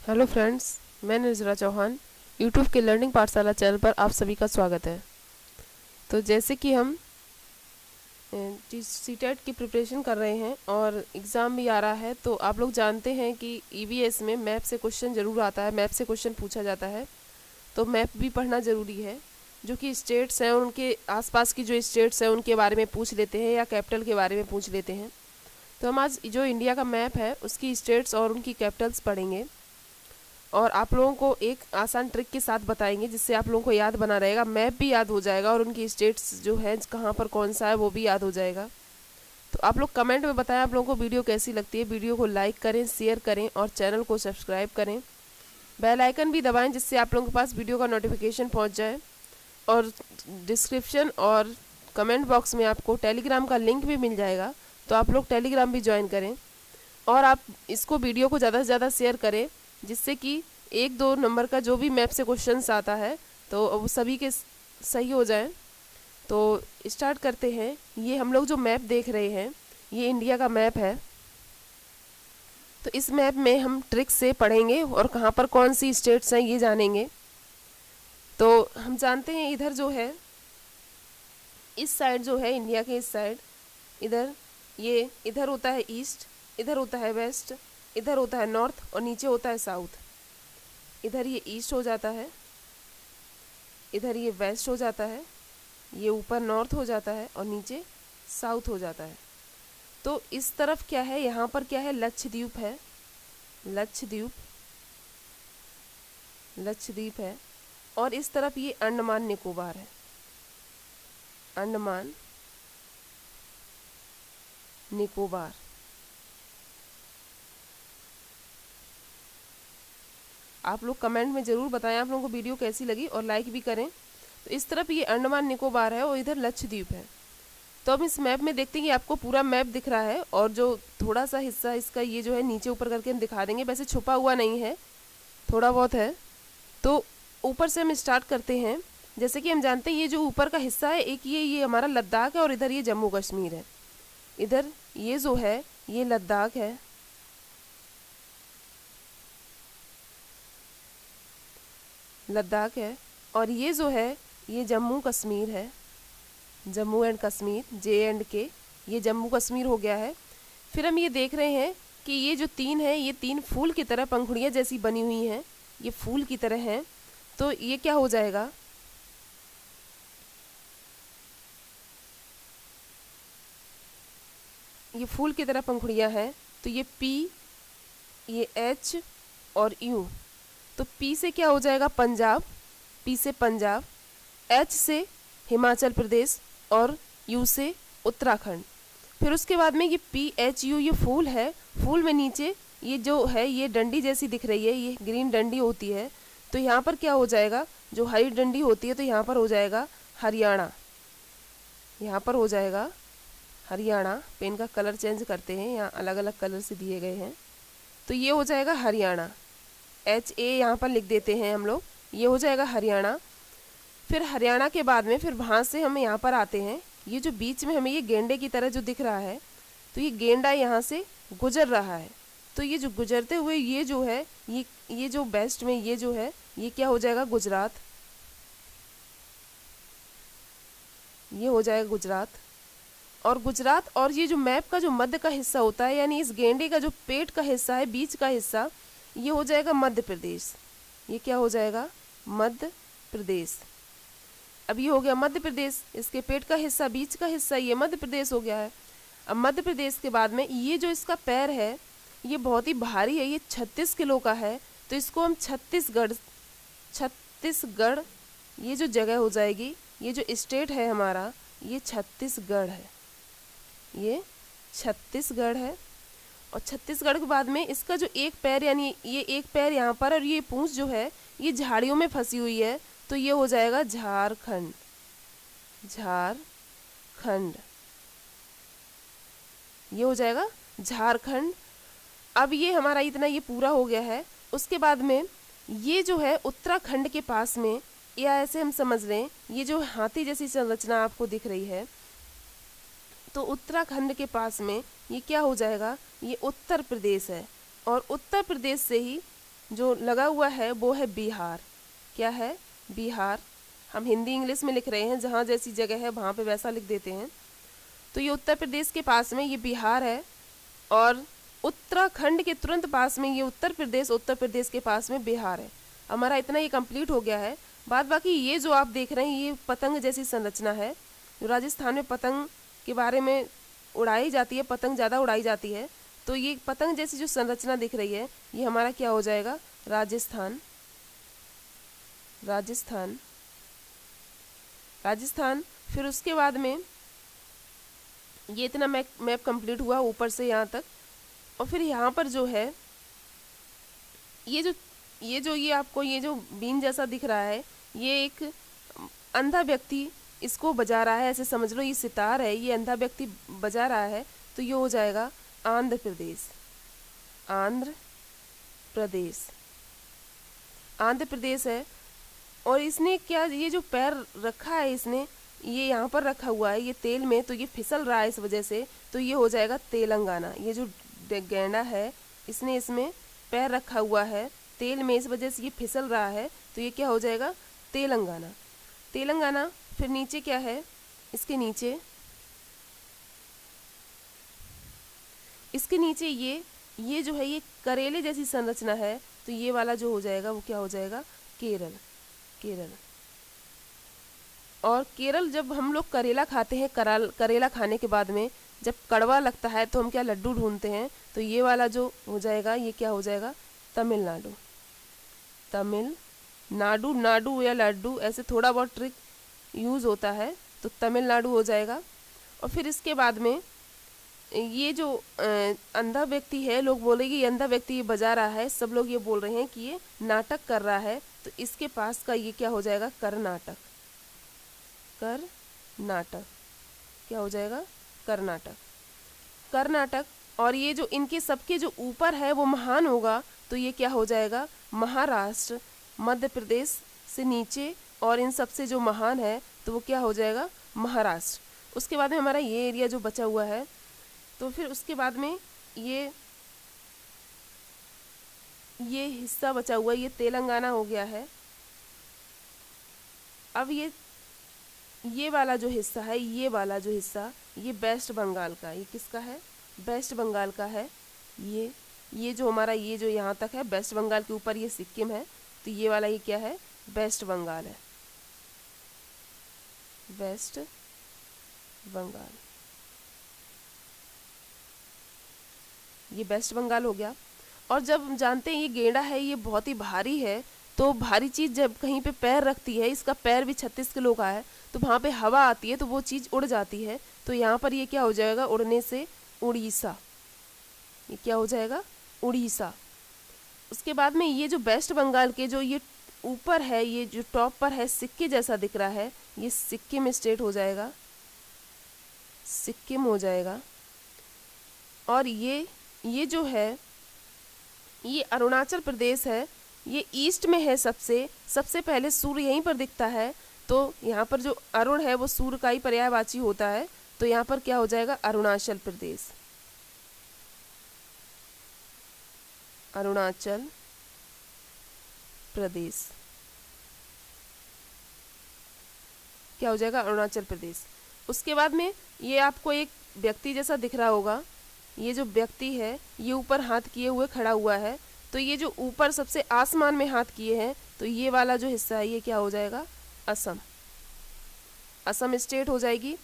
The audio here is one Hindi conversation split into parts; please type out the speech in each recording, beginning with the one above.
हेलो फ्रेंड्स, मैं निर्जरा चौहान यूट्यूब के लर्निंग पाठशाला चैनल पर आप सभी का स्वागत है। तो जैसे कि हम सीटेट की प्रिपरेशन कर रहे हैं और एग्ज़ाम भी आ रहा है, तो आप लोग जानते हैं कि ईवीएस में मैप से क्वेश्चन ज़रूर आता है, मैप से क्वेश्चन पूछा जाता है। तो मैप भी पढ़ना ज़रूरी है, जो कि स्टेट्स हैं उनके आसपास की जो स्टेट्स हैं उनके बारे में पूछ लेते हैं या कैपिटल के बारे में पूछ लेते हैं। तो हम आज जो इंडिया का मैप है उसकी स्टेट्स और उनकी कैपिटल्स पढ़ेंगे और आप लोगों को एक आसान ट्रिक के साथ बताएंगे जिससे आप लोगों को याद बना रहेगा, मैप भी याद हो जाएगा और उनकी स्टेट्स जो है कहाँ पर कौन सा है वो भी याद हो जाएगा। तो आप लोग कमेंट में बताएं आप लोगों को वीडियो कैसी लगती है। वीडियो को लाइक करें, शेयर करें और चैनल को सब्सक्राइब करें। बेल आइकन भी दबाएं जिससे आप लोगों के पास वीडियो का नोटिफिकेशन पहुँच जाए। और डिस्क्रिप्शन और कमेंट बॉक्स में आपको टेलीग्राम का लिंक भी मिल जाएगा, तो आप लोग टेलीग्राम भी ज्वाइन करें। और आप इसको वीडियो को ज़्यादा से ज़्यादा शेयर करें जिससे कि 1-2 नंबर का जो भी मैप से क्वेश्चंस आता है तो वो सभी के सही हो जाए। तो स्टार्ट करते हैं। ये हम लोग जो मैप देख रहे हैं ये इंडिया का मैप है। तो इस मैप में हम ट्रिक से पढ़ेंगे और कहाँ पर कौन सी स्टेट्स हैं ये जानेंगे। तो हम जानते हैं इधर जो है, इस साइड जो है इंडिया के इस साइड, इधर होता है ईस्ट, इधर होता है वेस्ट, इधर होता है नॉर्थ और नीचे होता है साउथ। इधर ये ईस्ट हो जाता है, इधर ये वेस्ट हो जाता है, ये ऊपर नॉर्थ हो जाता है और नीचे साउथ हो जाता है। तो इस तरफ क्या है, यहाँ पर क्या है, लक्षद्वीप है, लक्षद्वीप है। और इस तरफ ये अंडमान निकोबार है, अंडमान निकोबार। आप लोग कमेंट में ज़रूर बताएं आप लोगों को वीडियो कैसी लगी और लाइक भी करें। तो इस तरफ ये अंडमान निकोबार है और इधर लक्षद्वीप है। तो अब इस मैप में देखते हैं कि आपको पूरा मैप दिख रहा है और जो थोड़ा सा हिस्सा इसका ये जो है नीचे ऊपर करके हम दिखा देंगे, वैसे छुपा हुआ नहीं है, थोड़ा बहुत है। तो ऊपर से हम स्टार्ट करते हैं। जैसे कि हम जानते हैं ये जो ऊपर का हिस्सा है, एक ये हमारा लद्दाख है और इधर ये जम्मू कश्मीर है। इधर ये जो है ये लद्दाख है, और ये जो है ये जम्मू कश्मीर है, जम्मू एंड कश्मीर, JNK, ये जम्मू कश्मीर हो गया है। फिर हम ये देख रहे हैं कि ये जो 3 है ये 3 फूल की तरह पंखुड़ियाँ जैसी बनी हुई हैं, ये फूल की तरह हैं। तो ये क्या हो जाएगा, ये फूल की तरह पंखुड़ियाँ हैं। तो ये P, ये H और U। तो P से क्या हो जाएगा, पंजाब, P से पंजाब, H से हिमाचल प्रदेश और U से उत्तराखंड। फिर उसके बाद में ये PHU, ये फूल है, फूल में नीचे ये जो है ये डंडी जैसी दिख रही है, ये ग्रीन डंडी होती है। तो यहाँ पर क्या हो जाएगा, जो हरी डंडी होती है, तो यहाँ पर हो जाएगा हरियाणा, यहाँ पर हो जाएगा हरियाणा। पेन का कलर चेंज करते हैं, यहाँ अलग अलग कलर से दिए गए हैं। तो ये हो जाएगा हरियाणा, HA यहाँ पर लिख देते हैं हम लोग, ये हो जाएगा हरियाणा। फिर हरियाणा के बाद में फिर वहाँ से हम यहाँ पर आते हैं। ये जो बीच में हमें ये गेंडे की तरह जो दिख रहा है, तो ये गेंडा यहाँ से गुजर रहा है। तो ये जो गुजरते हुए ये जो है ये जो वेस्ट में ये जो है ये क्या हो जाएगा, गुजरात, ये हो जाएगा गुजरात। और गुजरात और ये जो मैप का जो मध्य का हिस्सा होता है, यानी इस गेंडे का जो पेट का हिस्सा है, बीच का हिस्सा, ये हो जाएगा मध्य प्रदेश। ये क्या हो जाएगा, मध्य प्रदेश। अब ये हो गया मध्य प्रदेश, इसके पेट का हिस्सा, बीच का हिस्सा, ये मध्य प्रदेश हो गया है। अब मध्य प्रदेश के बाद में ये जो इसका पैर है ये बहुत ही भारी है, ये 36 किलो का है। तो इसको हम छत्तीसगढ़, ये जो जगह हो जाएगी, ये जो स्टेट है हमारा ये छत्तीसगढ़ है, ये छत्तीसगढ़ है। और छत्तीसगढ़ के बाद में इसका जो एक पैर, यानी ये एक पैर यहाँ पर और ये पूंछ जो है ये झाड़ियों में फंसी हुई है, तो ये हो जाएगा झारखंड, ये हो जाएगा झारखंड। अब ये हमारा इतना ये पूरा हो गया है। उसके बाद में ये जो है उत्तराखंड के पास में, या ऐसे हम समझ लें ये जो हाथी जैसी संरचना आपको दिख रही है, तो उत्तराखंड के पास में ये क्या हो जाएगा, ये उत्तर प्रदेश है। और उत्तर प्रदेश से ही जो लगा हुआ है वो है बिहार। क्या है? बिहार। हम हिंदी इंग्लिश में लिख रहे हैं, जहाँ जैसी जगह है वहाँ पे वैसा लिख देते हैं। तो ये उत्तर प्रदेश के पास में ये बिहार है, और उत्तराखंड के तुरंत पास में ये उत्तर प्रदेश के पास में बिहार है। हमारा इतना ये कंप्लीट हो गया है। बाद बाकी ये जो आप देख रहे हैं ये पतंग जैसी संरचना है, जो राजस्थान में पतंग के बारे में उड़ाई जाती है, पतंग ज़्यादा उड़ाई जाती है। तो ये पतंग जैसी जो संरचना दिख रही है ये हमारा क्या हो जाएगा? राजस्थान। राजस्थान राजस्थान। फिर उसके बाद में ये इतना मैप कंप्लीट हुआ ऊपर से यहाँ तक। और फिर यहाँ पर जो है ये आपको ये जो बीन जैसा दिख रहा है, ये एक अंधा व्यक्ति इसको बजा रहा है, ऐसे समझ लो ये सितार है, ये अंधा व्यक्ति बजा रहा है। तो ये हो जाएगा आंध्र प्रदेश। आंध्र प्रदेश। आंध्र प्रदेश है। और इसने क्या, ये जो पैर रखा है इसने, ये यहाँ पर रखा हुआ है ये तेल में, तो ये फिसल रहा है इस वजह से, तो ये हो जाएगा तेलंगाना। ये जो गैंडा है इसने इसमें पैर रखा हुआ है तेल में, इस वजह से ये फिसल रहा है, तो ये क्या हो जाएगा? तेलंगाना। तेलंगाना। फिर नीचे क्या है? इसके नीचे ये जो है ये करेले जैसी संरचना है, तो ये वाला जो हो जाएगा वो क्या हो जाएगा? केरल। केरल। और केरल, जब हम लोग करेला खाते हैं, करेला खाने के बाद में जब कड़वा लगता है तो हम क्या लड्डू ढूंढते हैं, तो ये वाला जो हो जाएगा ये क्या हो जाएगा? तमिलनाडु। तमिलनाडु। नाडू या लड्डू ऐसे थोड़ा बहुत ट्रिक यूज़ होता है, तो तमिलनाडु हो जाएगा। और फिर इसके बाद में ये जो अंधा व्यक्ति है, लोग बोलेंगे ये अंधा व्यक्ति ये बजा रहा है, सब लोग ये बोल रहे हैं कि ये नाटक कर रहा है, तो इसके पास का ये क्या हो जाएगा? कर्नाटक। कर्नाटक। क्या हो जाएगा? कर्नाटक। कर्नाटक। और ये जो इनके सबके जो ऊपर है वो महान होगा, तो ये क्या हो जाएगा? महाराष्ट्र। मध्य प्रदेश से नीचे और इन सबसे जो महान है तो वो क्या हो जाएगा? महाराष्ट्र। उसके बाद में हमारा ये एरिया जो बचा हुआ है, तो फिर उसके बाद में ये हिस्सा बचा हुआ है, ये तेलंगाना हो गया है। अब ये वाला जो हिस्सा है, ये वाला जो हिस्सा, ये वेस्ट बंगाल का, ये किसका है? वेस्ट बंगाल का है। ये जो हमारा ये जो यहाँ तक है, वेस्ट बंगाल के ऊपर ये सिक्किम है, तो ये वाला ये क्या है? वेस्ट बंगाल है। वेस्ट बंगाल। ये वेस्ट बंगाल हो गया। और जब हम जानते हैं ये गेंडा है, ये बहुत ही भारी है, तो भारी चीज़ जब कहीं पे पैर रखती है, इसका पैर भी 36 किलो का है, तो वहाँ पे हवा आती है तो वो चीज़ उड़ जाती है। तो यहाँ पर ये क्या हो जाएगा? उड़ने से उड़ीसा। ये क्या हो जाएगा? उड़ीसा। उसके बाद में ये जो वेस्ट बंगाल के जो ये ऊपर है, ये जो टॉप पर है सिक्के जैसा दिख रहा है, ये सिक्किम स्टेट हो जाएगा। सिक्किम हो जाएगा। और ये जो है ये अरुणाचल प्रदेश है, ये ईस्ट में है। सबसे पहले सूर्य यहीं पर दिखता है, तो यहाँ पर जो अरुण है वो सूर्य का ही पर्यायवाची होता है, तो यहाँ पर क्या हो जाएगा? अरुणाचल प्रदेश। अरुणाचल प्रदेश क्या हो जाएगा? अरुणाचल प्रदेश। उसके बाद में ये आपको एक व्यक्ति जैसा दिख रहा होगा, ये जो व्यक्ति है ये ऊपर हाथ किए हुए खड़ा हुआ है, तो ये जो ऊपर सबसे आसमान में हाथ किए हैं, तो ये वाला जो हिस्सा है ये क्या हो जाएगा? असम। असम स्टेट हो जाएगी।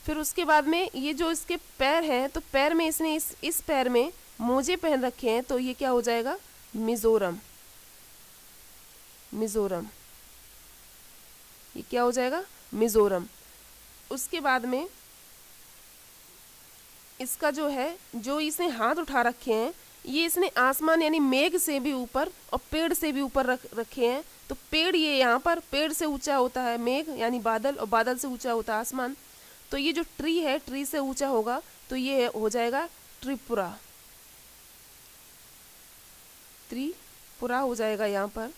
फिर उसके बाद में ये जो इसके पैर हैं, तो पैर में इसने इस पैर में मोजे पहन रखे हैं, तो ये क्या हो जाएगा? मिजोरम। मिजोरम। ये क्या हो जाएगा? मिजोरम। उसके बाद में इसका जो है, जो इसने हाथ उठा रखे हैं, ये इसने आसमान यानी मेघ से भी ऊपर और पेड़ से भी ऊपर रखे हैं। तो पेड़, ये यहाँ पर पेड़ से ऊंचा होता है मेघ यानी बादल, और बादल से ऊंचा होता है आसमान। तो ये जो ट्री है, ट्री से ऊंचा होगा, तो ये हो जाएगा त्रिपुरा। त्रिपुरा हो जाएगा यहाँ पर।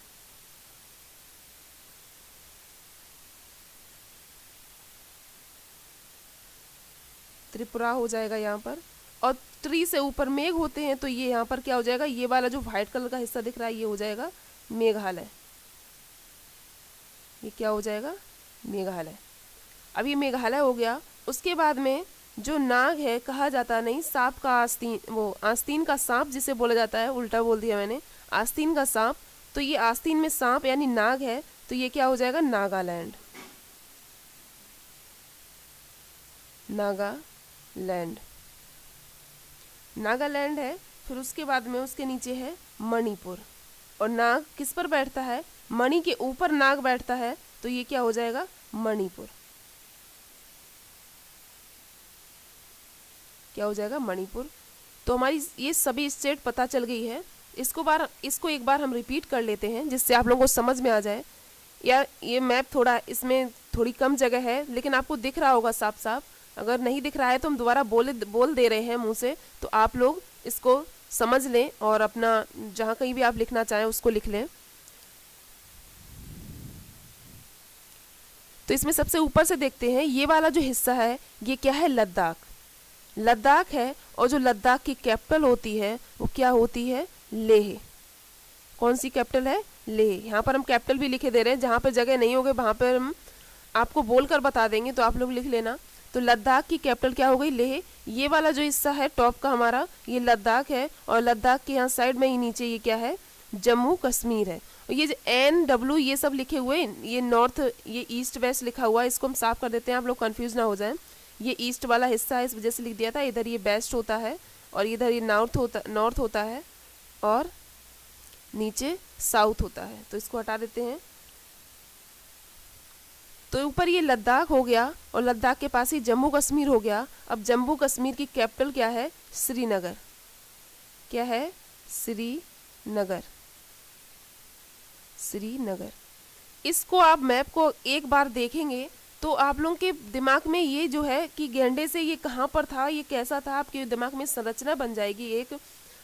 त्रिपुरा हो जाएगा यहाँ पर। और ट्री से ऊपर मेघ होते हैं, तो ये यहाँ पर क्या हो जाएगा, ये वाला जो व्हाइट कलर का हिस्सा दिख रहा है ये हो जाएगा मेघालय। ये क्या हो जाएगा, मेघालय। अब ये मेघालय हो गया। उसके बाद में जो नाग है, कहा जाता नहीं, सांप का आस्तीन, वो आस्तीन का सांप जिसे बोला जाता है, उल्टा बोल दिया मैंने, आस्तीन का सांप। तो ये आस्तीन में सांप यानी नाग है, तो ये क्या हो जाएगा, नागालैंड। नागालैंड, नागालैंड है। फिर उसके बाद में उसके नीचे है मणिपुर। और नाग किस पर बैठता है, मणि के ऊपर नाग बैठता है, तो ये क्या हो जाएगा, मणिपुर। क्या हो जाएगा, मणिपुर। तो हमारी ये सभी स्टेट पता चल गई है। इसको एक बार हम रिपीट कर लेते हैं जिससे आप लोगों को समझ में आ जाए। या ये मैप थोड़ा, इसमें थोड़ी कम जगह है, लेकिन आपको दिख रहा होगा साफ साफ। अगर नहीं दिख रहा है तो हम दोबारा बोल दे रहे हैं मुंह से, तो आप लोग इसको समझ लें और अपना जहाँ कहीं भी आप लिखना चाहें उसको लिख लें। तो इसमें सबसे ऊपर से देखते हैं, ये वाला जो हिस्सा है ये क्या है, लद्दाख। लद्दाख है। और जो लद्दाख की कैपिटल होती है वो क्या होती है, लेह। कौन सी कैपिटल है, लेह। यहाँ पर हम कैपिटल भी लिखे दे रहे हैं, जहाँ पर जगह नहीं होगी वहाँ पर हम आपको बोलकर बता देंगे, तो आप लोग लिख लेना। तो लद्दाख की कैपिटल क्या हो गई, लेह। ये वाला जो हिस्सा है टॉप का हमारा, ये लद्दाख है। और लद्दाख के यहाँ साइड में ही नीचे ये क्या है, जम्मू कश्मीर है। और ये जो NW ये सब लिखे हुए, ये नॉर्थ, ये ईस्ट वेस्ट लिखा हुआ है, इसको हम साफ कर देते हैं, आप लोग कंफ्यूज ना हो जाएं। ये ईस्ट वाला हिस्सा है, इस वजह से लिख दिया था। इधर ये वेस्ट होता है और इधर ये नॉर्थ होता है और नीचे साउथ होता है, तो इसको हटा देते हैं। तो ऊपर ये लद्दाख हो गया और लद्दाख के पास ही जम्मू कश्मीर हो गया। अब जम्मू कश्मीर की कैपिटल क्या है, श्रीनगर। क्या है, श्रीनगर। श्रीनगर। इसको आप मैप को एक बार देखेंगे तो आप लोगों के दिमाग में ये जो है कि गेंडे से ये कहाँ पर था, ये कैसा था, आपके दिमाग में संरचना बन जाएगी एक।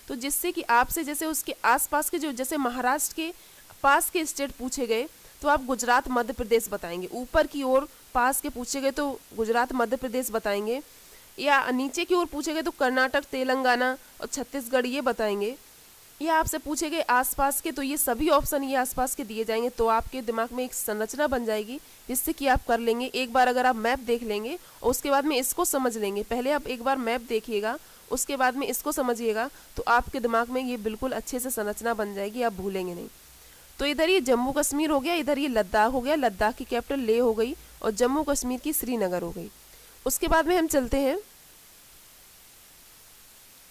तो जिससे कि आपसे जैसे उसके आसपास के जो, जैसे महाराष्ट्र के पास के स्टेट पूछे गए तो आप गुजरात मध्य प्रदेश बताएंगे। ऊपर की ओर पास के पूछे गए तो गुजरात मध्य प्रदेश बताएंगे। या नीचे की ओर पूछे गए तो कर्नाटक, तेलंगाना और छत्तीसगढ़ ये बताएंगे। या आपसे पूछे गए आसपास के, तो ये सभी ऑप्शन ये आसपास के दिए जाएंगे। तो आपके दिमाग में एक संरचना बन जाएगी जिससे कि आप कर लेंगे। एक बार अगर आप मैप देख लेंगे और उसके बाद में इसको समझ लेंगे, पहले आप एक बार मैप देखिएगा उसके बाद में इसको समझिएगा, तो आपके दिमाग में ये बिल्कुल अच्छे से संरचना बन जाएगी, आप भूलेंगे नहीं। तो इधर ये जम्मू कश्मीर हो गया, इधर ये लद्दाख हो गया, लद्दाख की कैपिटल लेह हो गई और जम्मू कश्मीर की श्रीनगर हो गई। उसके बाद में हम चलते हैं,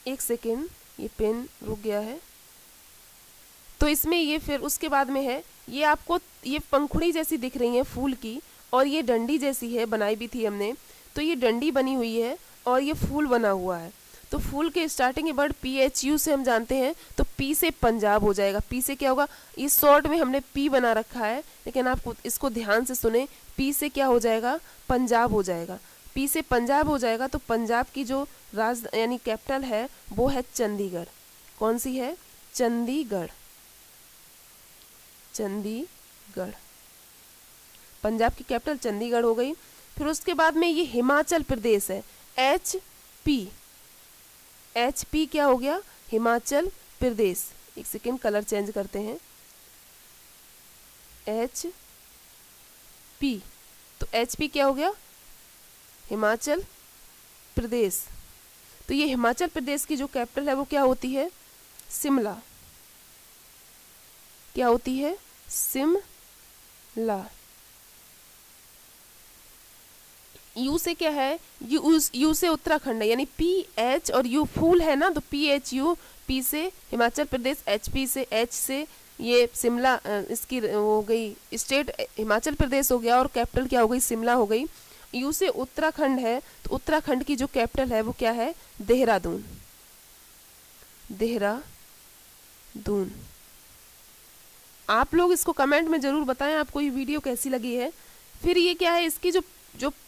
एक सेकेंड ये पेन रुक गया है। तो इसमें ये फिर उसके बाद में है, ये आपको ये पंखुड़ी जैसी दिख रही है फूल की, और ये डंडी जैसी है, बनाई भी थी हमने। तो ये डंडी बनी हुई है और ये फूल बना हुआ है। तो फूल के स्टार्टिंग के वर्ड PHU से हम जानते हैं, तो P से पंजाब हो जाएगा। P से क्या होगा, इस शॉर्ट में हमने P बना रखा है, लेकिन आप इसको ध्यान से सुने। P से क्या हो जाएगा, पंजाब हो जाएगा। P से पंजाब हो जाएगा। तो पंजाब की जो यानी कैपिटल है वो है चंडीगढ़। कौन सी है, चंडीगढ़। चंडीगढ़, पंजाब की कैपिटल चंडीगढ़ हो गई। फिर उसके बाद में ये हिमाचल प्रदेश है, HP क्या हो गया, हिमाचल प्रदेश। एक सेकेंड कलर चेंज करते हैं, HP। तो HP क्या हो गया, हिमाचल प्रदेश। तो ये हिमाचल प्रदेश की जो कैपिटल है वो क्या होती है, शिमला। क्या होती है, शिमला। यू से क्या है, यू से उत्तराखंड है, यानी PH और यू फूल है ना, तो PHU। P से हिमाचल प्रदेश, HP से, H से ये शिमला, इसकी हो गई स्टेट हिमाचल प्रदेश हो गया और कैपिटल क्या हो गई, शिमला हो गई। यू से उत्तराखंड है, तो उत्तराखंड की जो कैपिटल है वो क्या है, देहरादून। देहरादून। आप लोग इसको कमेंट में ज़रूर बताएं आपको ये वीडियो कैसी लगी है। फिर ये क्या है, इसकी जो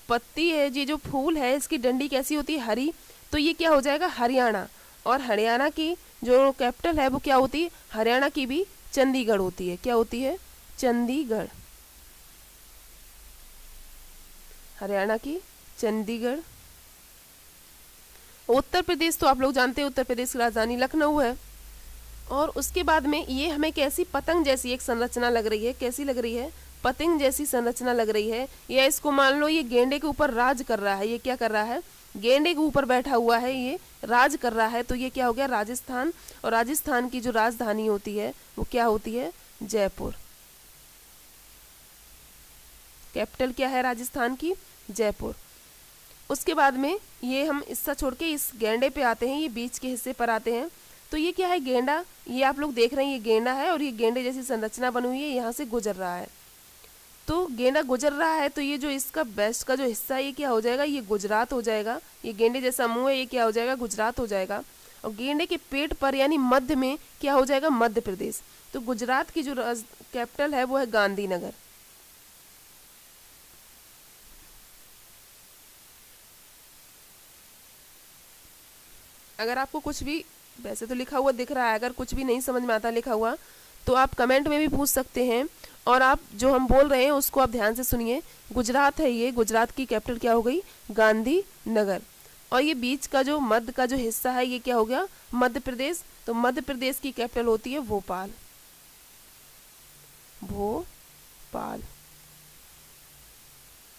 पत्ती है, ये जो फूल है, इसकी डंडी कैसी होती है, हरी। तो ये क्या हो जाएगा, हरियाणा। और हरियाणा की जो कैपिटल है वो क्या होती है, हरियाणा की भी चंडीगढ़ होती है। क्या होती है, चंडीगढ़। हरियाणा की चंडीगढ़। उत्तर प्रदेश तो आप लोग जानते हैं, उत्तर प्रदेश की राजधानी लखनऊ है। और उसके बाद में ये हमें कैसी पतंग जैसी एक संरचना लग रही है, कैसी लग रही है, पतंग जैसी संरचना लग रही है। या इसको मान लो ये गेंडे के ऊपर राज कर रहा है, ये क्या कर रहा है, गेंडे के ऊपर बैठा हुआ है, ये राज कर रहा है। तो ये क्या हो गया, राजस्थान। और राजस्थान की जो राजधानी होती है वो क्या होती है, जयपुर। कैपिटल क्या है राजस्थान की, जयपुर। उसके बाद में ये हम इससे छोड़ के इस गेंडे पे आते हैं, ये बीच के हिस्से पर आते हैं। तो ये क्या है, गेंडा। ये आप लोग देख रहे हैं, ये गेंडा है और ये गेंडे जैसी संरचना बनी हुई है, यहाँ से गुजर रहा है। तो गेंडा गुजर रहा है, तो ये जो इसका बेस्ट का जो हिस्सा है ये क्या हो जाएगा, ये गुजरात हो जाएगा। ये गेंडे जैसा मुंह है, ये क्या हो जाएगा, गुजरात हो जाएगा। और गेंडे के पेट पर यानी मध्य में क्या हो जाएगा, मध्य प्रदेश। तो गुजरात की जो कैपिटल है वो है गांधीनगर। अगर आपको कुछ भी वैसे तो लिखा हुआ दिख रहा है, अगर कुछ भी नहीं समझ में आता लिखा हुआ तो आप कमेंट में भी पूछ सकते हैं। और आप जो हम बोल रहे हैं उसको आप ध्यान से सुनिए। गुजरात है, ये गुजरात की कैपिटल क्या हो गई, गांधीनगर। और ये बीच का जो मध्य का जो हिस्सा है ये क्या हो गया, मध्य प्रदेश। तो मध्य प्रदेश की कैपिटल होती है भोपाल, भोपाल।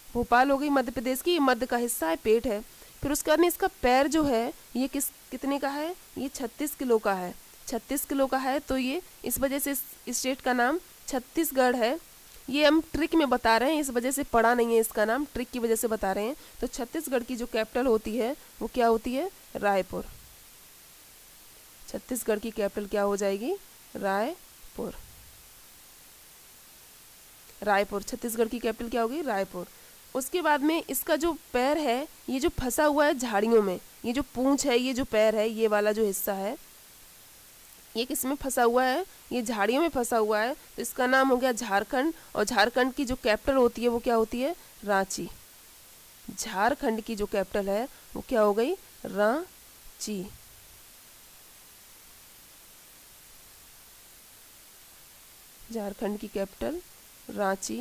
भोपाल हो गई मध्य प्रदेश की, ये मध्य का हिस्सा है, पेट है। फिर उसके बाद में इसका पैर जो है ये कितने का है, ये 36 किलो का है, 36 किलो का है। तो ये इस वजह से इस स्टेट का नाम छत्तीसगढ़ है। ये हम ट्रिक में बता रहे हैं, इस वजह से पढ़ा नहीं है इसका नाम, ट्रिक की वजह से बता रहे हैं। तो छत्तीसगढ़ की जो कैपिटल होती है वो क्या होती है, रायपुर। छत्तीसगढ़ की कैपिटल क्या हो जाएगी, रायपुर। रायपुर, छत्तीसगढ़ की कैपिटल क्या होगी, रायपुर। उसके बाद में इसका जो पैर है ये जो फंसा हुआ है झाड़ियों में, ये जो पूंछ है, ये जो पैर है, ये वाला जो हिस्सा है ये किस में फंसा हुआ है, ये झाड़ियों में फंसा हुआ है। तो इसका नाम हो गया झारखंड। और झारखंड की जो कैपिटल होती है वो क्या होती है, रांची। झारखंड की जो कैपिटल है वो क्या हो गई, रांची। झारखंड की कैपिटल रांची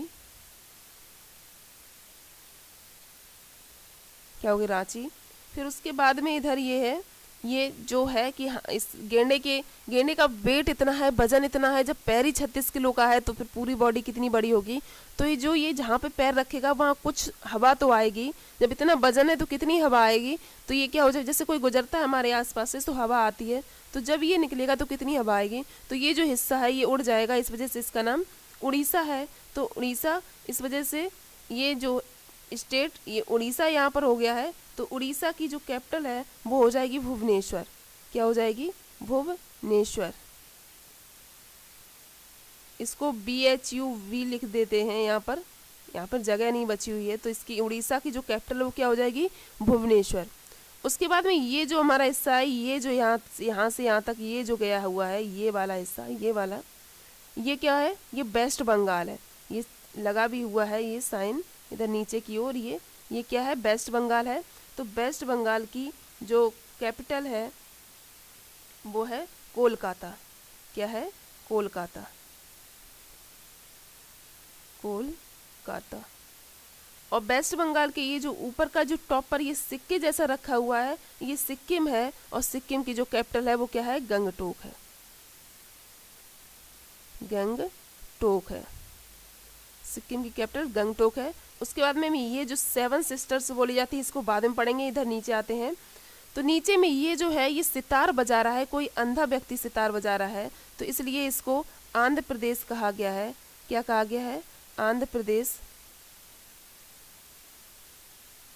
क्या होगी, रांची। फिर उसके बाद में इधर ये है, ये जो है कि इस गेंडे का वेट इतना है, वजन इतना है। जब पैर ही 36 किलो का है तो फिर पूरी बॉडी कितनी बड़ी होगी। तो ये जहाँ पे पैर रखेगा वहाँ कुछ हवा तो आएगी। जब इतना वजन है तो कितनी हवा आएगी। तो ये क्या हो जाए, जैसे कोई गुजरता है हमारे आसपास से तो हवा आती है, तो जब ये निकलेगा तो कितनी हवा आएगी। तो ये जो हिस्सा है ये उड़ जाएगा, इस वजह से इसका नाम उड़ीसा है। तो उड़ीसा, इस वजह से ये जो स्टेट ये उड़ीसा यहाँ पर हो गया है। तो उड़ीसा की जो कैपिटल है वो हो जाएगी भुवनेश्वर। क्या हो जाएगी, भुवनेश्वर। इसको BHUV लिख देते हैं, यहाँ पर जगह नहीं बची हुई है। तो इसकी उड़ीसा की जो कैपिटल है वो क्या हो जाएगी, भुवनेश्वर। उसके बाद में ये जो हमारा हिस्सा है, ये जो यहाँ से यहाँ तक ये जो गया हुआ है, ये वाला हिस्सा, ये वाला, ये क्या है, ये वेस्ट बंगाल है। ये लगा भी हुआ है ये साइन इधर नीचे की ओर, ये क्या है, वेस्ट बंगाल है। तो वेस्ट बंगाल की जो कैपिटल है वो है कोलकाता। क्या है, कोलकाता, कोलकाता। और वेस्ट बंगाल के ये जो ऊपर का जो टॉप पर ये सिक्के जैसा रखा हुआ है, ये सिक्किम है। और सिक्किम की जो कैपिटल है वो क्या है, गंगटोक है, गंगटोक है। सिक्किम की कैपिटल गंगटोक है। उसके बाद में ये जो 7 सिस्टर्स बोली जाती है इसको बाद में पढ़ेंगे। इधर नीचे आते हैं तो नीचे में ये जो है ये सितार बजा रहा है, कोई अंधा व्यक्ति सितार बजा रहा है, तो इसलिए इसको आंध्र प्रदेश कहा गया है। क्या कहा गया है, आंध्र प्रदेश,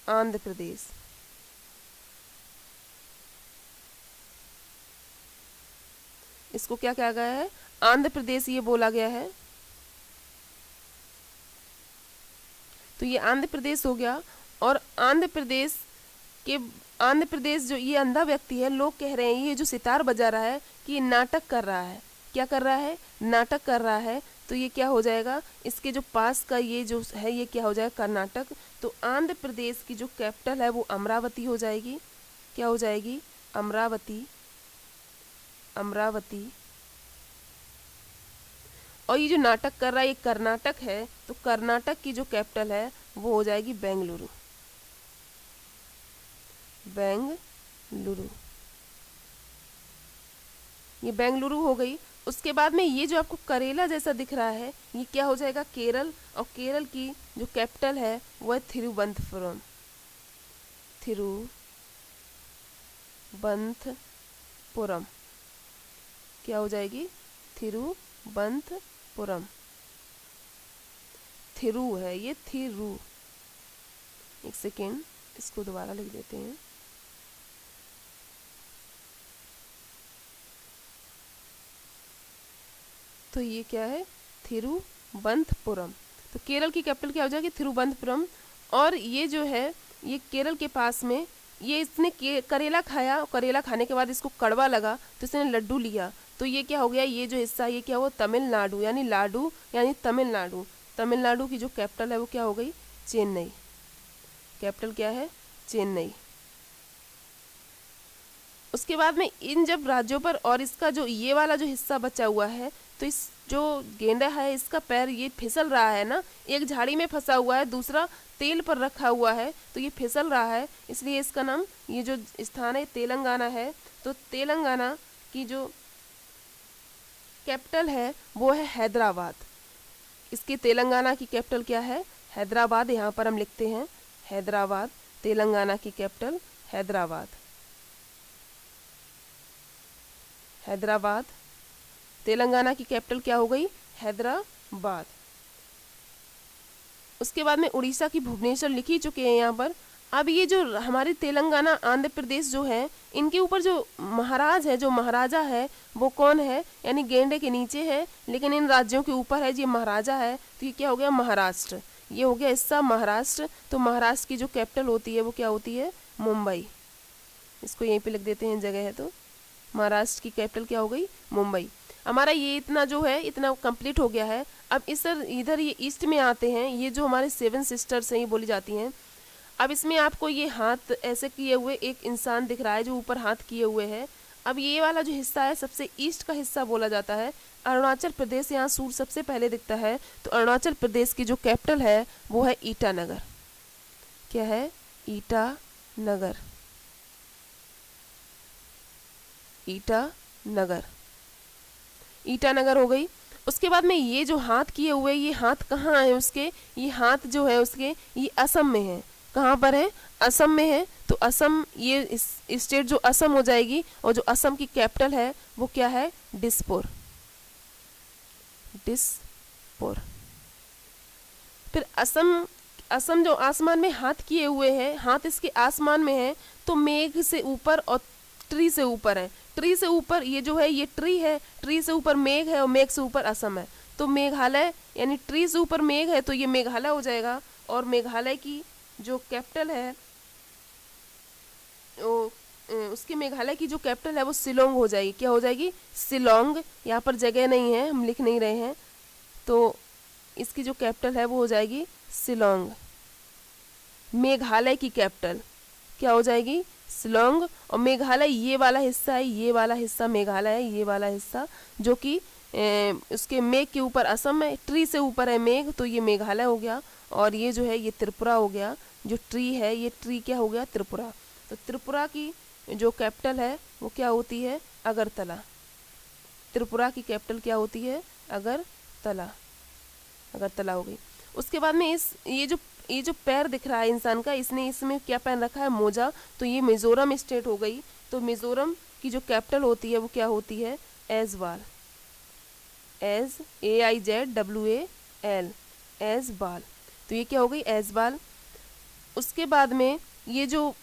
आंध्र प्रदेश। इसको क्या कहा गया है, आंध्र प्रदेश ये बोला गया है। तो ये आंध्र प्रदेश हो गया। और आंध्र प्रदेश जो ये अंधा व्यक्ति है, लोग कह रहे हैं ये जो सितार बजा रहा है कि ये नाटक कर रहा है। क्या कर रहा है, नाटक कर रहा है। तो ये क्या हो जाएगा, इसके जो पास का ये जो है ये क्या हो जाएगा, कर्नाटक। तो आंध्र प्रदेश की जो कैपिटल है वो अमरावती हो जाएगी। क्या हो जाएगी, अमरावती, अमरावती। और ये जो नाटक कर रहा है ये कर्नाटक है, तो कर्नाटक की जो कैपिटल है वो हो जाएगी बेंगलुरु, बेंगलुरु। लुरु, ये बेंगलुरु हो गई। उसके बाद में ये जो आपको करेला जैसा दिख रहा है ये क्या हो जाएगा, केरल। और केरल की जो कैपिटल है वो है थिरुवनंतपुरम, थिरुवनंतपुरम क्या हो जाएगी, थिरुवनंतपुरम। थिरु है ये, थिरु। एक सेकेंड, इसको दोबारा लिख देते हैं। तो ये क्या है, थिरुवनंतपुरम। तो केरल की कैपिटल क्या हो जाएगी, थिरुवनंतपुरम। और ये जो है ये केरल के पास में, ये इसने करेला खाया, करेला खाने के बाद इसको कड़वा लगा तो इसने लड्डू लिया, तो ये क्या हो गया, ये जो हिस्सा ये क्या हुआ, तमिलनाडु, यानी लाडू यानी तमिलनाडु। तमिलनाडु की जो कैपिटल है वो क्या हो गई, चेन्नई। कैपिटल क्या है, चेन्नई। उसके बाद में इन जब राज्यों पर, और इसका जो ये वाला जो हिस्सा बचा हुआ है, तो इस जो गेंडा है इसका पैर ये फिसल रहा है ना, एक झाड़ी में फंसा हुआ है, दूसरा तेल पर रखा हुआ है, तो ये फिसल रहा है, इसलिए इसका नाम, ये जो स्थान है तेलंगाना है। तो तेलंगाना की जो कैपिटल है वो है हैदराबाद। इसकी तेलंगाना की कैपिटल क्या है, हैदराबाद। यहाँ पर हम लिखते हैं हैदराबाद, तेलंगाना की कैपिटल हैदराबाद। हैदराबाद, तेलंगाना की कैपिटल क्या हो गई, हैदराबाद। उसके बाद में उड़ीसा की भुवनेश्वर लिख ही चुके हैं यहाँ पर। अब ये जो हमारी तेलंगाना आंध्र प्रदेश जो है, इनके ऊपर जो महाराज है, जो महाराजा है वो कौन है, यानी गेंडे के नीचे है, लेकिन इन राज्यों के ऊपर है जी महाराजा है। तो ये क्या हो गया, महाराष्ट्र। ये हो गया हिस्सा महाराष्ट्र। तो महाराष्ट्र की जो कैपिटल होती है वो क्या होती है, मुंबई। इसको यहीं पे लिख देते हैं, जगह है तो। महाराष्ट्र की कैपिटल क्या हो गई, मुंबई। हमारा ये इतना जो है इतना कंप्लीट हो गया है। अब इधर ये ईस्ट में आते हैं, ये जो हमारे 7 सिस्टर्स हैं ये बोली जाती हैं। अब इसमें आपको ये हाथ ऐसे किए हुए एक इंसान दिख रहा है जो ऊपर हाथ किए हुए है। अब ये वाला जो हिस्सा है सबसे ईस्ट का हिस्सा बोला जाता है। अरुणाचल प्रदेश, यहाँ सूर्य सबसे पहले दिखता है। तो अरुणाचल प्रदेश की जो कैपिटल है वो है ईटानगर। क्या है, ईटानगर। ईटानगर, ईटानगर हो गई। उसके बाद में ये जो हाथ किए हुए, ये हाथ कहाँ है उसके, ये हाथ जो है उसके ये असम में है। कहाँ पर है, असम में है। तो असम, ये स्टेट जो असम हो जाएगी, और जो असम की कैपिटल है वो क्या है, दिसपुर। दिसपुर। फिर असम जो आसमान में हाथ किए हुए है, हाथ इसके आसमान में है, तो मेघ से ऊपर और ट्री से ऊपर है। ट्री से ऊपर ये जो है ये ट्री है, ट्री से ऊपर मेघ है और मेघ से ऊपर असम है। तो मेघालय, यानी ट्री से ऊपर मेघ है तो ये मेघालय हो जाएगा। और मेघालय की जो कैपिटल है उसकी, मेघालय की जो कैपिटल है वो शिलोंग हो जाएगी। क्या हो जाएगी, शिलोंग। यहाँ पर जगह नहीं है, हम लिख नहीं रहे हैं, तो इसकी जो कैपिटल है वो हो जाएगी शिलोंग। मेघालय की कैपिटल क्या हो जाएगी, शिलोंग। और मेघालय ये वाला हिस्सा है, ये वाला हिस्सा मेघालय है, ये वाला हिस्सा जो कि उसके मेघ के ऊपर असम है, ट्री से ऊपर है मेघ, तो ये मेघालय हो गया। और ये जो है ये त्रिपुरा हो गया। जो ट्री है ये ट्री क्या हो गया, त्रिपुरा। तो त्रिपुरा की जो कैपिटल है वो क्या होती है, अगरतला। त्रिपुरा की कैपिटल क्या होती है, अगरतला। अगरतला हो गई। उसके बाद में ये जो पैर दिख रहा है इंसान का, इसने इसमें क्या पहन रखा है, मोजा। तो ये मिजोरम स्टेट हो गई। तो मिजोरम की जो कैपिटल होती है वो क्या होती है, ऐज़वाल। AIZWAL, ऐज़वाल। तो ये क्या हो गई, ऐज़वाल। उसके बाद में ये जो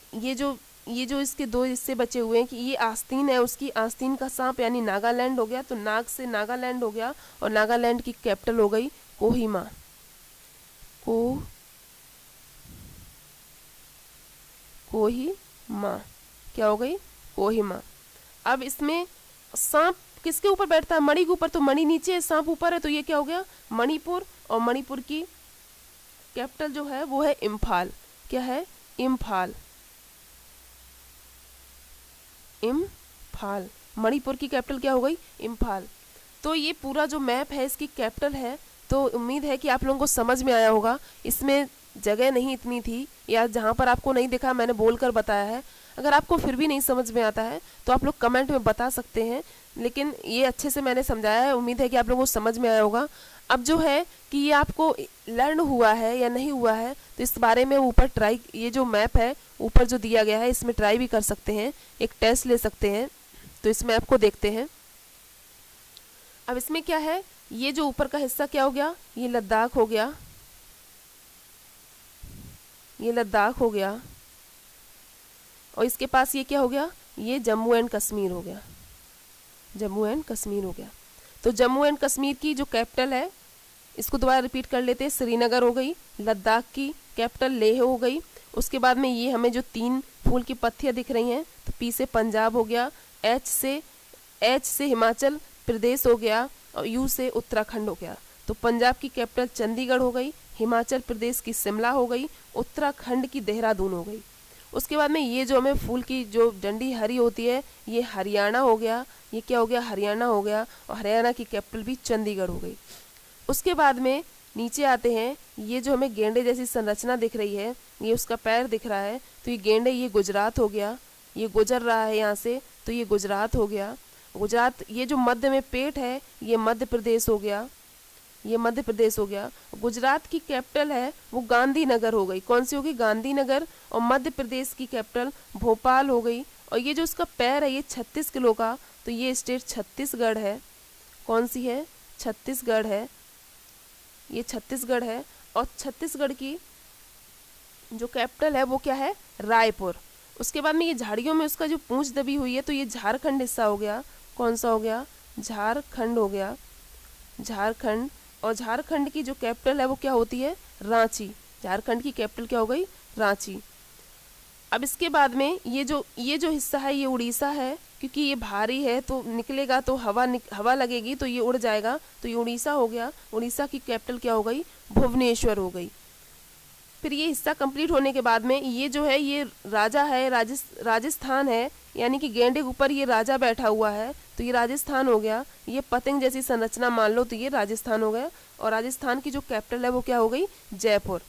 इसके 2 हिस्से बचे हुए हैं कि ये आस्तीन है, उसकी आस्तीन का सांप यानी नागालैंड हो गया। तो नाग से नागालैंड हो गया। और नागालैंड की कैपिटल हो गई कोहिमा। कोहिमा क्या हो गई, कोहिमा। अब इसमें सांप किसके ऊपर बैठता है, मणि के ऊपर। तो मणि नीचे है, सांप ऊपर है, तो ये क्या हो गया, मणिपुर। और मणिपुर की कैपिटल जो है वो है इम्फाल। क्या है, इम्फाल। इम्फाल, मणिपुर की कैपिटल क्या हो गई, इम्फाल। तो ये पूरा जो मैप है इसकी कैपिटल है। तो उम्मीद है कि आप लोगों को समझ में आया होगा। इसमें जगह नहीं इतनी थी, या जहाँ पर आपको नहीं दिखा मैंने बोल कर बताया है। अगर आपको फिर भी नहीं समझ में आता है तो आप लोग कमेंट में बता सकते हैं, लेकिन ये अच्छे से मैंने समझाया है, उम्मीद है कि आप लोगों को समझ में आया होगा। अब जो है कि ये आपको लर्न हुआ है या नहीं हुआ है, तो इस बारे में ऊपर ट्राई, ये जो मैप है ऊपर जो दिया गया है इसमें ट्राई भी कर सकते हैं, एक टेस्ट ले सकते हैं। तो इस मैप को देखते हैं। अब इसमें क्या है, ये जो ऊपर का हिस्सा क्या हो गया, ये लद्दाख हो गया, ये लद्दाख हो गया, और इसके पास ये क्या हो गया, ये जम्मू एंड कश्मीर हो गया, जम्मू एंड कश्मीर हो गया। तो जम्मू एंड कश्मीर की जो कैपिटल है, इसको दोबारा रिपीट कर लेते हैं, श्रीनगर हो गई। लद्दाख की कैपिटल लेह हो गई। उसके बाद में ये हमें जो 3 फूल की पत्तियां दिख रही हैं, तो पी से पंजाब हो गया, एच से हिमाचल प्रदेश हो गया, और यू से उत्तराखंड हो गया। तो पंजाब की कैपिटल चंडीगढ़ हो गई, हिमाचल प्रदेश की शिमला हो गई, उत्तराखंड की देहरादून हो गई। उसके बाद में ये जो हमें फूल की जो डंडी हरी होती है, ये हरियाणा हो गया, ये क्या हो गया, हरियाणा हो गया, और हरियाणा की कैपिटल भी चंडीगढ़ हो गई। उसके बाद में नीचे आते हैं, ये जो हमें गेंडे जैसी संरचना दिख रही है, ये उसका पैर दिख रहा है, तो ये गेंडे, ये गुजरात हो गया, ये गुजर रहा है यहाँ से, तो ये गुजरात हो गया। गुजरात, ये जो मध्य में पेट है, ये मध्य प्रदेश हो गया, ये मध्य प्रदेश हो गया। गुजरात की कैपिटल है वो गांधीनगर हो गई, कौन सी होगी, गांधीनगर। और मध्य प्रदेश की कैपिटल भोपाल हो गई। और ये जो उसका पैर है ये 36 किलो का, तो ये स्टेट छत्तीसगढ़ है, कौन सी है, छत्तीसगढ़ है, ये छत्तीसगढ़ है। और छत्तीसगढ़ की जो कैपिटल है वो क्या है, रायपुर। उसके बाद में ये झाड़ियों में उसका जो पूंछ दबी हुई है, तो ये झारखंड हिस्सा हो गया, कौन सा हो गया, झारखंड हो गया, झारखंड। और झारखंड की जो कैपिटल है वो क्या होती है, रांची। झारखंड की कैपिटल क्या हो गई, रांची। अब इसके बाद में ये जो हिस्सा है ये उड़ीसा है, क्योंकि ये भारी है तो निकलेगा तो हवा लगेगी तो ये उड़ जाएगा, तो ये उड़ीसा हो गया। उड़ीसा की कैपिटल क्या हो गई, भुवनेश्वर हो गई। फिर ये हिस्सा कंप्लीट होने के बाद में ये जो है ये राजा है, राजस्थान है, यानी कि गेंडे के ऊपर ये राजा बैठा हुआ है, तो ये राजस्थान हो गया। ये पतंग जैसी संरचना मान लो, तो ये राजस्थान हो गया। और राजस्थान की जो कैपिटल है वो क्या हो गई, जयपुर।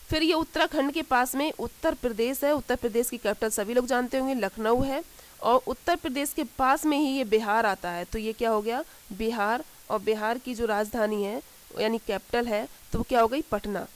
फिर ये उत्तराखंड के पास में उत्तर प्रदेश है। उत्तर प्रदेश की कैपिटल सभी लोग जानते होंगे, लखनऊ है। और उत्तर प्रदेश के पास में ही ये बिहार आता है, तो ये क्या हो गया, बिहार। और बिहार की जो राजधानी है यानी कैपिटल है, तो वो क्या हो गई, पटना।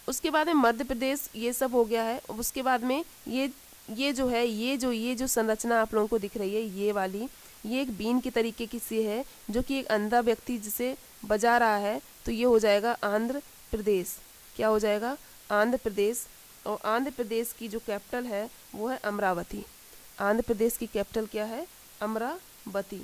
उसके बाद में मध्य प्रदेश, ये सब हो गया है। उसके बाद में ये जो है, ये जो संरचना आप लोगों को दिख रही है, ये वाली, ये एक बीन की तरीके की सी है, जो कि एक अंधा व्यक्ति जिसे बजा रहा है, तो ये हो जाएगा आंध्र प्रदेश। क्या हो जाएगा, आंध्र प्रदेश। और आंध्र प्रदेश की जो कैपिटल है वो है अमरावती। आंध्र प्रदेश की कैपिटल क्या है, अमरावती।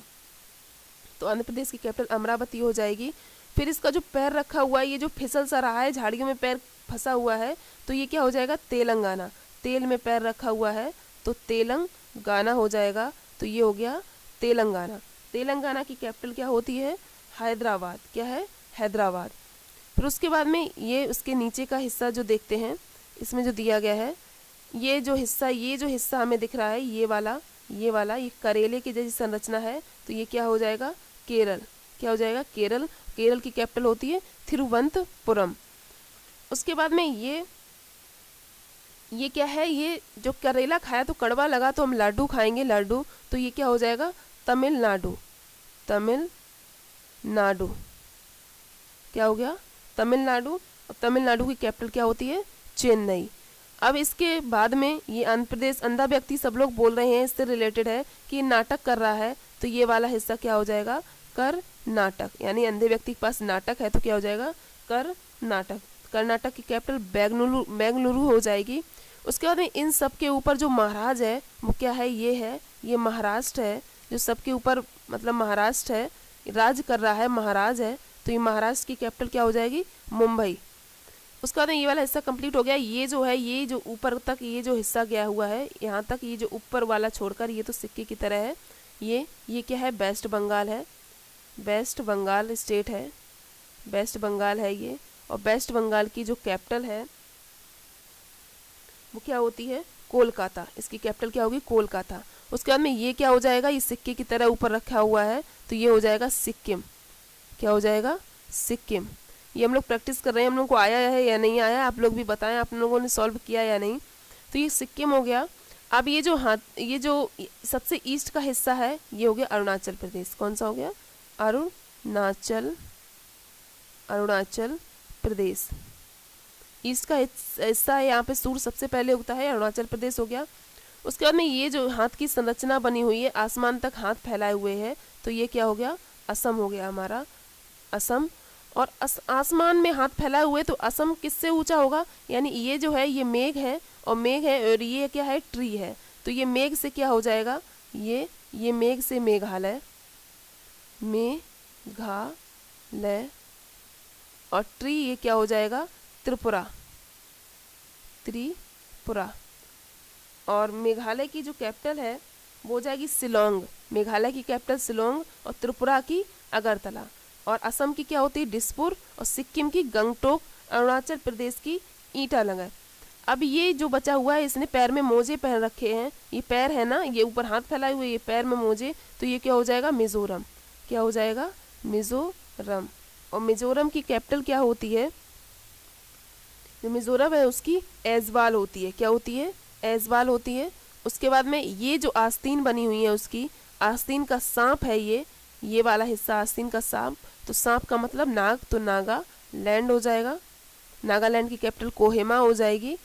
तो आंध्र प्रदेश की कैपिटल अमरावती हो जाएगी। फिर इसका जो पैर रखा हुआ है, ये जो फिसल सा रहा है, झाड़ियों में पैर फंसा हुआ है, तो ये क्या हो जाएगा, तेलंगाना। तेल में पैर रखा हुआ है तो तेलंगाना हो जाएगा, तो ये हो गया तेलंगाना। तेलंगाना की कैपिटल क्या होती है, हैदराबाद। क्या है, हैदराबाद। फिर उसके बाद में ये उसके नीचे का हिस्सा जो देखते हैं, इसमें जो दिया गया है, ये जो हिस्सा हमें दिख रहा है, ये वाला ये करेले की जैसी संरचना है, तो ये क्या हो जाएगा, केरल। क्या हो जाएगा, केरल। केरल की कैपिटल होती है तिरुवनंतपुरम। उसके बाद में ये क्या है, ये जो करेला खाया तो कड़वा लगा, तो हम लाडू खाएंगे, लाडू। तो ये क्या हो जाएगा, तमिलनाडु। तमिलनाडु क्या हो गया, तमिलनाडु। और तमिलनाडु की कैपिटल क्या होती है, चेन्नई। अब इसके बाद में ये आंध्र प्रदेश, अंधा व्यक्ति सब लोग बोल रहे हैं, इससे रिलेटेड है कि ये नाटक कर रहा है, तो ये वाला हिस्सा क्या हो जाएगा, कर्नाटक। यानी अंधे व्यक्ति के पास नाटक है तो क्या हो जाएगा, कर्नाटक। कर्नाटक की कैपिटल बेंगलुरु हो जाएगी। उसके बाद में इन सब के ऊपर जो महाराज है वो क्या है, ये महाराष्ट्र है, जो सबके ऊपर मतलब महाराष्ट्र है, राज कर रहा है, महाराज है। तो ये महाराष्ट्र की कैपिटल क्या हो जाएगी, मुंबई। उसके बाद ये वाला हिस्सा कंप्लीट हो गया। ये जो है, ये जो ऊपर तक ये जो हिस्सा गया हुआ है यहाँ तक, ये जो ऊपर वाला छोड़कर, ये तो सिक्के की तरह है। ये क्या है, वेस्ट बंगाल है, वेस्ट बंगाल स्टेट है, वेस्ट बंगाल है ये। और वेस्ट बंगाल की जो कैपिटल है वो क्या होती है, कोलकाता। इसकी कैपिटल क्या होगी, कोलकाता। उसके बाद में ये क्या हो जाएगा, ये सिक्के की तरह ऊपर रखा हुआ है, तो ये हो जाएगा सिक्किम। क्या हो जाएगा, सिक्किम। ये हम लोग प्रैक्टिस कर रहे हैं, हम लोग को आया है या नहीं आया, आप लोग भी बताएं आप लोगों ने सॉल्व किया या नहीं। तो ये सिक्किम हो गया। अब ये जो सबसे ईस्ट का हिस्सा है ये हो गया अरुणाचल प्रदेश। कौन सा हो गया? अरुणाचल प्रदेश ईस्ट का हिस्सा है। यहाँ पे सूर्य सबसे पहले उगता है, अरुणाचल प्रदेश हो गया। उसके बाद में ये जो हाथ की संरचना बनी हुई है, आसमान तक हाथ फैलाए हुए हैं, तो ये क्या हो गया? असम हो गया हमारा, असम। और आसमान में हाथ फैलाए हुए, तो असम किससे ऊंचा होगा? यानी ये जो है ये मेघ है, और ये क्या है? ट्री है। तो ये मेघ से क्या हो जाएगा? ये मेघ से मेघालय, और ट्री ये क्या हो जाएगा? त्रिपुरा। और मेघालय की जो कैपिटल है वो हो जाएगी शिलोंग। मेघालय की कैपिटल शिलोंग और त्रिपुरा की अगरतला। और असम की क्या होती है? दिसपुर। और सिक्किम की गंगटोक। अरुणाचल प्रदेश की ईटानगर। अब ये जो बचा हुआ है, इसने पैर में मोजे पहन रखे हैं, ये पैर है ना, ये ऊपर हाथ फैलाए हुए, ये पैर में मोजे, तो ये क्या हो जाएगा? मिजोरम। क्या हो जाएगा? मिजोरम। और मिजोरम की कैपिटल क्या होती है? जो मिजोरम है उसकी ऐजवाल होती है। क्या होती है? ऐजवाल होती है। उसके बाद में ये जो आस्तीन बनी हुई है, उसकी आस्तीन का सांप है ये वाला हिस्सा आस्तीन का सांप। तो सांप का मतलब नाग, तो नागालैंड हो जाएगा। नागालैंड की कैपिटल कोहिमा हो जाएगी।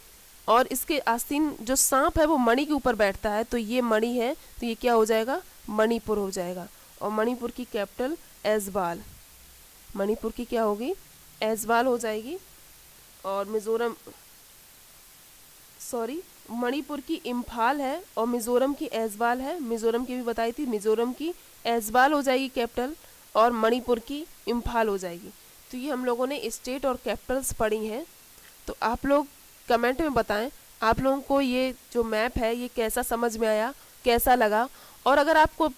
और इसके आस्तीन जो सांप है वो मणि के ऊपर बैठता है, तो ये मणि है, तो ये क्या हो जाएगा? मणिपुर हो जाएगा। और मणिपुर की कैपिटल ऐजवाल। मणिपुर की क्या होगी? ऐजवाल हो जाएगी। और मणिपुर की इम्फाल है और मिजोरम की ऐजवाल है। मिजोरम की भी बताई थी, मिजोरम की ऐजवाल हो जाएगी कैपिटल, और मणिपुर की इम्फाल हो जाएगी। तो ये हम लोगों ने स्टेट और कैपिटल्स पढ़ी हैं। तो आप लोग कमेंट में बताएं आप लोगों को ये जो मैप है ये कैसा समझ में आया, कैसा लगा। और अगर आपको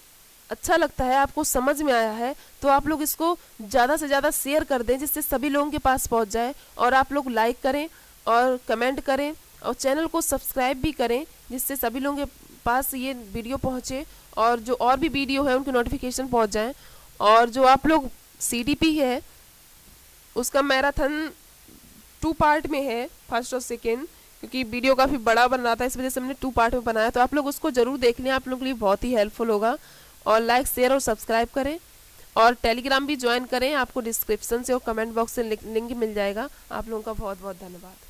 अच्छा लगता है, आपको समझ में आया है, तो आप लोग इसको ज़्यादा से ज़्यादा शेयर कर दें, जिससे सभी लोगों के पास पहुंच जाए। और आप लोग लाइक करें और कमेंट करें और चैनल को सब्सक्राइब भी करें, जिससे सभी लोगों के पास ये वीडियो पहुंचे और जो और भी वीडियो है उनके नोटिफिकेशन पहुंच जाएं। और जो आप लोग CDP है उसका मैराथन 2 पार्ट में है, फर्स्ट और सेकेंड, क्योंकि वीडियो काफ़ी बड़ा बन रहा था, इस वजह से हमने 2 पार्ट में बनाया। तो आप लोग उसको ज़रूर देख लें, आप लोगों के लिए बहुत ही हेल्पफुल होगा। और लाइक, शेयर और सब्सक्राइब करें। और टेलीग्राम भी ज्वाइन करें, आपको डिस्क्रिप्शन से और कमेंट बॉक्स से लिंक मिल जाएगा। आप लोगों का बहुत बहुत धन्यवाद।